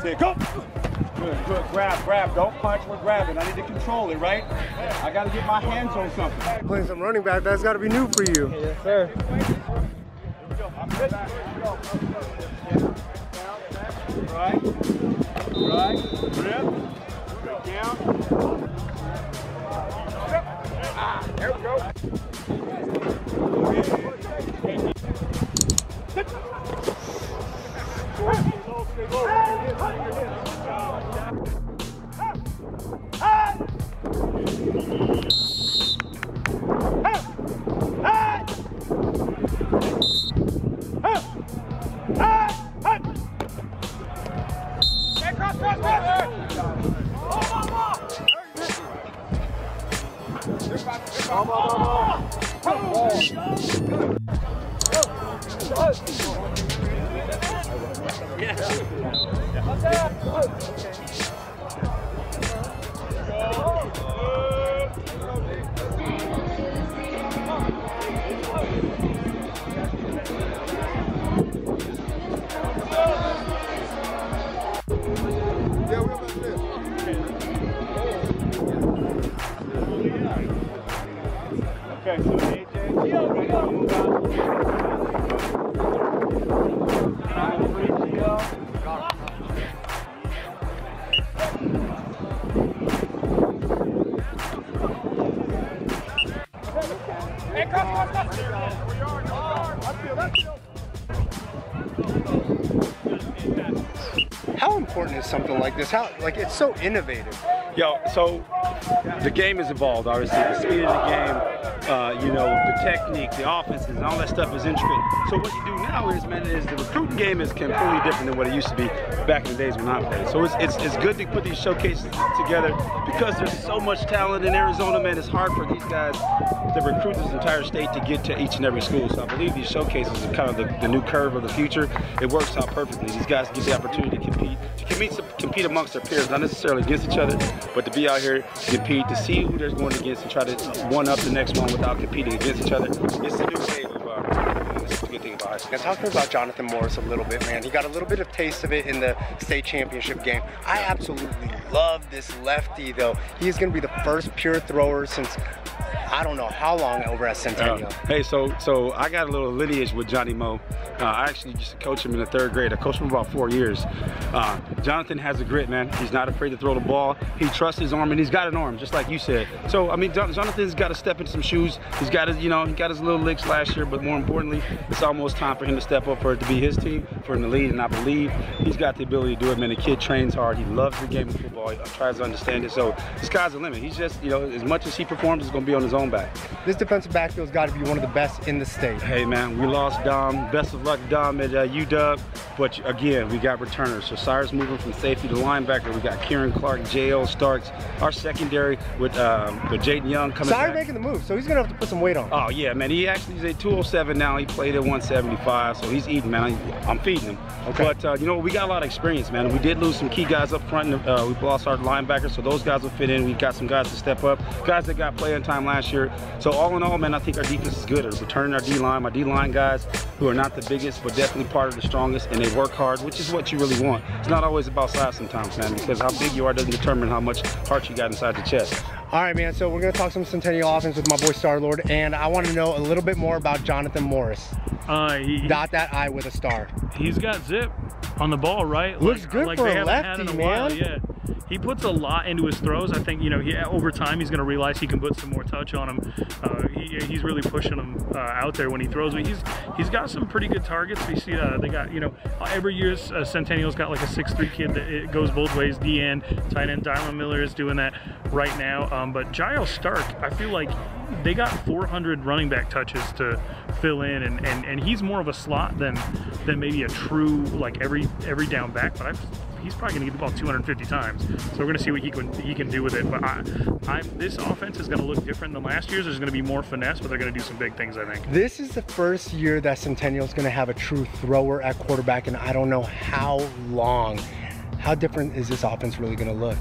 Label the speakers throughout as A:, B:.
A: Say, go. Good, good. Grab. Don't punch, we're grabbing. I need to control it, right? I got to get my hands on something.
B: Playing some running back, that's got to be new for you.
A: Yes, sir. Right. Grip. Down. There we go. Okay, so AJ,
B: How important is something like this? It's so innovative.
A: Yo, so the game has evolved, obviously. The speed of the game, you know, the technique, the offenses, and all that stuff is intricate. So what you do now is, man, is the recruiting game is completely different than what it used to be back in the days when I played. So it's good to put these showcases together because there's so much talent in Arizona, man. It's hard for these guys to recruit this entire state to get to each and every school. So I believe these showcases are kind of the new curve of the future. It works out perfectly. These guys get the opportunity to compete amongst their peers, not necessarily against each other, but to be out here to compete, to see who they're going against and try to one up the next one without competing against each other. It's a new wave of this is a good thing about it.
B: Now talking about Jonathan Morris a little bit, man, he got a little bit of taste of it in the state championship game. I absolutely love this lefty though. He's gonna be the first pure thrower since I don't know how long over at Centennial.
A: Hey, so I got a little lineage with Johnny Mo. I actually used to coach him in the 3rd grade. I coached him for about 4 years. Jonathan has a grit, man. He's not afraid to throw the ball. He trusts his arm, and he's got an arm, just like you said. So, I mean, Jonathan's got to step into some shoes. He's got his, you know, he got his little licks last year, but more importantly, it's almost time for him to step up, for it to be his team, for him to lead, and I believe he's got the ability to do it, man. The kid trains hard. He loves the game of football. He tries to understand it. So, the sky's the limit. He's just, you know, as much as he performs, it's going to be on his own back.
B: This defensive backfield's got to be one of the best in the state.
A: Hey, man, we lost Dom. Best of luck, Dom, at UW. But again, we got returners. So Cyrus moving from safety to linebacker. We got Kieran Clark, J.L. Starks. Our secondary with Jaden Young coming
B: Cyrus
A: back.
B: making the move, so he's going to have to put some weight on.
A: Oh, yeah, man. He actually is a 207 now. He played at 175, so he's eating, man. I'm feeding him. Okay. But, you know, we got a lot of experience, man. We did lose some key guys up front. We lost our linebackers, so those guys will fit in. We've got some guys to step up, guys that got playing time last year. So all in all, man, I think our defense is good. We're returning our D-line. My D-line guys, who are not the biggest, but definitely part of the strongest, and they work hard, which is what you really want. It's not always about size sometimes, man, because how big you are doesn't determine how much heart you got inside your chest.
B: All right, man, so we're going to talk some Centennial offense with my boy Star-Lord, and I want to know a little bit more about Jonathan Morris. Dot that I with a star.
C: He's got zip on the ball, right?
B: Looks good for a lefty, man.
C: Yeah. He puts a lot into his throws. I think, you know, over time he's going to realize he can put some more touch on him. He's really pushing him out there when he throws. But he's got some pretty good targets. We see they got, you know, every year Centennial's got like a 6'3" kid that it goes both ways. D-end, tight end Dylan Miller is doing that right now. But J.L. Stark, I feel like they got 400 running back touches to fill in, and he's more of a slot than maybe a true like every down back. But he's probably going to get the ball 250 times. So we're going to see what he can do with it. But this offense is going to look different than last year's. There's going to be more finesse, but they're going to do some big things, I think.
B: This is the first year that Centennial is going to have a true thrower at quarterback, and I don't know how long. How different is this offense really going to look?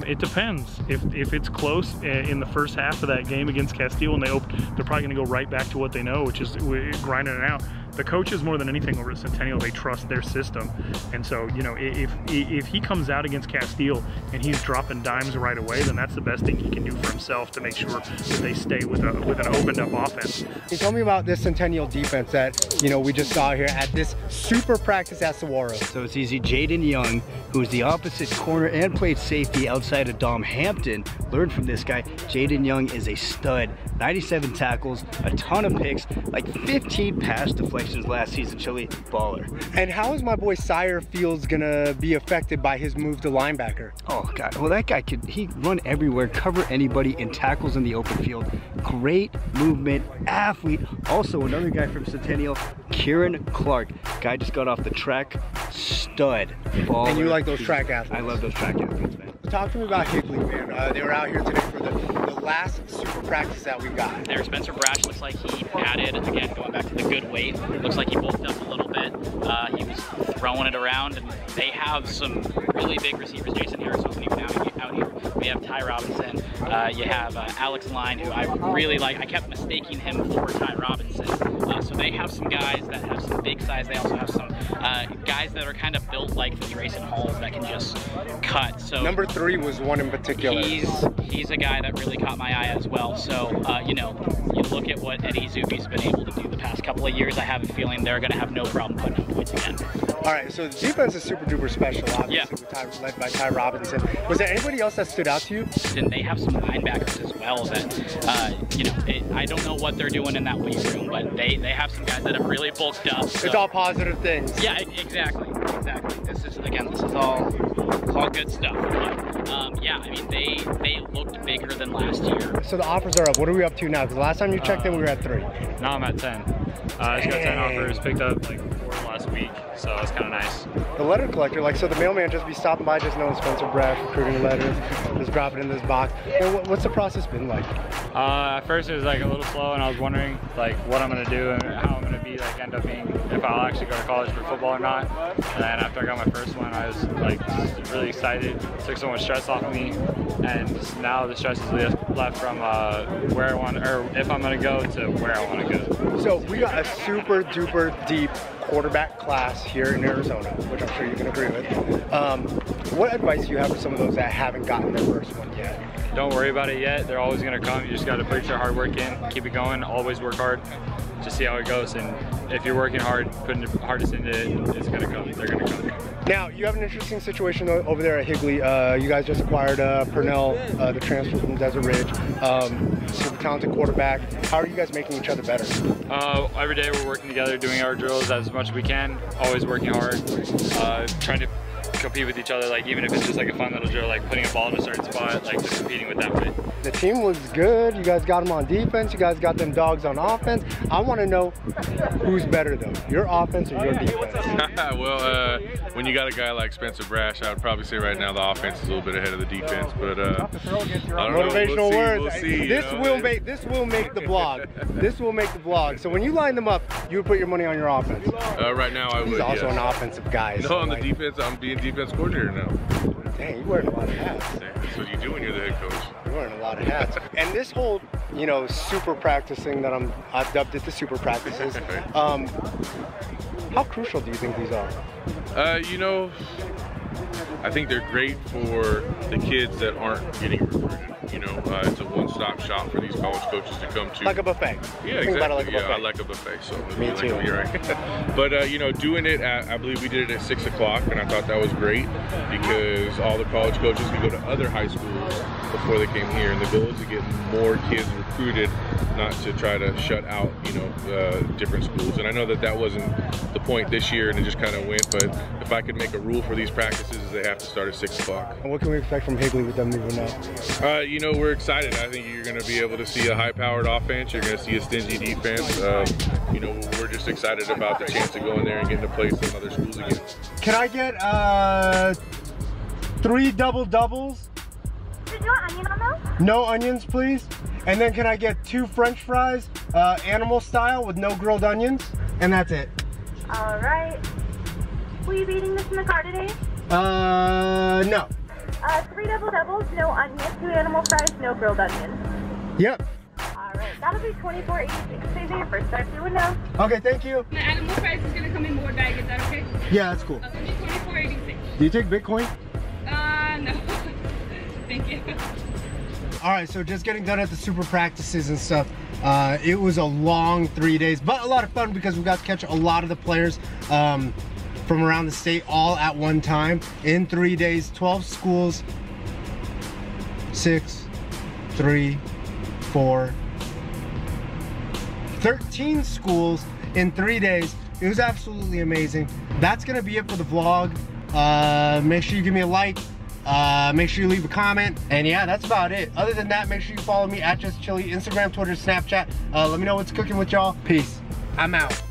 C: It depends. If it's close in the first half of that game against Castile, and they're probably going to go right back to what they know, which is grinding it out. the coaches more than anything over at Centennial, they trust their system. And so, you know, if he comes out against Castile and he's dropping dimes right away, then that's the best thing he can do for himself to make sure that they stay with an opened up offense.
B: Hey, tell me about this Centennial defense that, you know, we just saw here at this super practice at Saguaro.
D: So it's easy. Jaden Young, who's the opposite corner and played safety outside of Dom Hampton, learned from this guy. Jaden Young is a stud. 97 tackles, a ton of picks, like 15 pass deflections last season. Chili baller.
B: And how is my boy Sire Fields gonna be affected by his move to linebacker?
D: Oh God, well that guy he run everywhere, cover anybody, and tackles in the open field. Great movement, athlete. Also another guy from Centennial, Kieran Clark. Guy just got off the track, stud. Baller.
B: And you like those track athletes?
D: I love those track athletes, man.
B: Talk to me about Higley, man. They were out here today for the last super practice that we got.
E: There, Spencer Brash looks like he added, again, going back to the good weight, looks like he bulked up a little bit. He was throwing it around, and they have some really big receivers. Jason Harris wasn't even out here. We have Ty Robinson. You have Alex Line, who I really like. I kept mistaking him for Ty Robinson. So they have some guys that have some big size. They also have some guys that are kind of built like the Grayson Halls that can just cut. So
B: number 3 was one in particular.
E: He's a guy that really caught my eye as well. So you know, you look at what Eddy Zubey's been able to do the past couple of years. I have a feeling they're going to have no problem putting up points again.
B: All right, so the defense is super duper special, obviously, led by Ty Robinson. Was there anybody else that stood out to you?
E: And they have some linebackers as well that, you know, I don't know what they're doing in that weight room, but they have some guys that have really bulked up. So.
B: It's all positive things.
E: Yeah, exactly. This is all good stuff. But yeah, I mean, they looked bigger than last year.
B: So the offers are up. What are we up to now? Because the last time you checked in, we were at 3.
F: Now I'm at 10. I just got 10 offers, picked up like 4 last week, so it's kind of nice.
B: The letter collector, like, so the mailman just be stopping by, just knowing Spencer Brash, recruiting letters, just drop it in this box. And what's the process been like?
F: At first it was like a little slow, and I was wondering like what I'm gonna do and how I'm gonna be, like end up being, if I'll actually go to college for football or not. And then after I got my first one, I was like just really excited. It took so much stress off of me, and now the stress is left from where I want, or if I'm gonna go, to where I want to go.
B: So we got a super duper deep quarterback class here in Arizona, which I'm sure you can agree with. What advice do you have for some of those that haven't gotten their first one yet?
F: Don't worry about it yet. They're always going to come. You just got to put your hard work in, keep it going, always work hard, just see how it goes. And if you're working hard, putting your hardest into it, it's going to come. They're going to come.
B: Now, you have an interesting situation over there at Higley. You guys just acquired Purnell, the transfer from Desert Ridge, super talented quarterback. How are you guys making each other better?
F: Every day we're working together, doing our drills as much as we can, always working hard, trying to compete with each other, like even if it's just like a fun little drill, like putting a ball in a certain spot, like just competing with that way.
B: The team was good. You guys got them on defense. You guys got them dogs on offense. I want to know who's better though, your offense or your defense?
G: Well, when you got a guy like Spencer Brash, I would probably say right now the offense is a little bit ahead of the defense, but I don't
B: motivational
G: know.
B: We'll
G: see. See,
B: this will make the vlog. This will make the vlog. So when you line them up, you would put your money on your offense.
G: Right now I would.
B: He's also
G: yes.
B: an offensive guy.
G: No,
B: so
G: on the
B: like,
G: defense, I'm being defense coordinator now.
B: Dang, you're wearing a lot of hats.
G: That's what you do when you're the head coach.
B: You're wearing a lot of hats. And this whole, you know, super practicing that I've dubbed it the super practices. How crucial do you think these are?
G: You know, I think they're great for the kids that aren't getting recruited. You know, it's a one-stop shop for these college coaches to come to.
B: Like a buffet.
G: Yeah,
B: Think
G: exactly.
B: about it like a buffet.
G: Yeah, I like a buffet. So
B: Me too.
G: You're right. But you know, doing it at, I believe we did it at 6 o'clock, and I thought that was great because all the college coaches could go to other high schools before they came here, and the goal is to get more kids recruited, not to try to shut out, you know, different schools. And I know that that wasn't the point this year, and it just kind of went. But if I could make a rule for these practices, is they have to start at 6 o'clock.
B: And what can we expect from Higley with them moving up?
G: You know, we're excited. I think you're going to be able to see a high-powered offense. You're going to see a stingy defense. You know, we're just excited about the chance to go in there and get to play some other schools again.
B: Can I get 3 double-doubles?
H: Did you want onion on those?
B: No onions, please. And then can I get 2 French fries, animal style with no grilled onions? And that's it.
H: All right. Will you be eating this in the car today?
B: No.
H: 3 double-doubles, no onions, 2 animal fries, no grilled onions.
B: Yep.
H: All right, that'll be $24.86. Saving first start, you would know.
B: Okay, thank you.
I: The animal price is gonna come in more bag, is that okay?
B: Yeah, that's cool.
I: That'll be $24.86.
B: Do you take Bitcoin?
I: No. Thank you.
B: All right, so just getting done at the super practices and stuff. It was a long 3 days, but a lot of fun because we got to catch a lot of the players from around the state all at one time in 3 days. 12 schools, 6, 3, 4, 13 schools in 3 days. It was absolutely amazing. That's gonna be it for the vlog. Make sure you give me a like. Make sure you leave a comment, and yeah, that's about it. Other than that, make sure you follow me at Just Chili, Instagram, Twitter, Snapchat. Let me know what's cooking with y'all. Peace. I'm out.